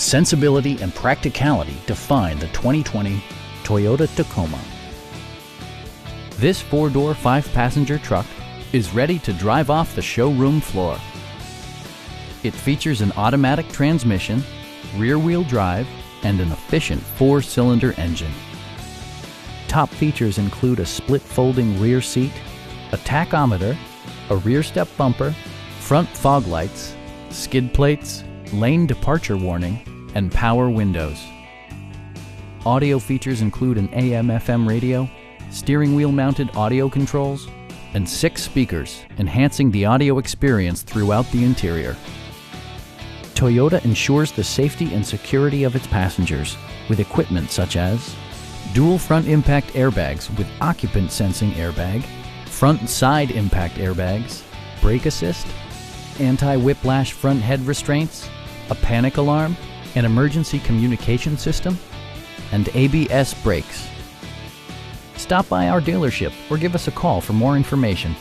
Sensibility and practicality define the 2020 Toyota Tacoma. This 4-door, 5-passenger truck is ready to drive off the showroom floor. It features an automatic transmission, rear-wheel drive, and an efficient 4-cylinder engine. Top features include a split folding rear seat, a tachometer, a rear step bumper, front fog lights, skid plates, lane departure warning, and power windows. Audio features include an AM/FM radio, steering wheel mounted audio controls, and 6 speakers, enhancing the audio experience throughout the interior. Toyota ensures the safety and security of its passengers with equipment such as dual front impact airbags with occupant sensing airbag, front and side impact airbags, brake assist, anti-whiplash front head restraints, a panic alarm, an emergency communication system, and ABS brakes. Stop by our dealership or give us a call for more information.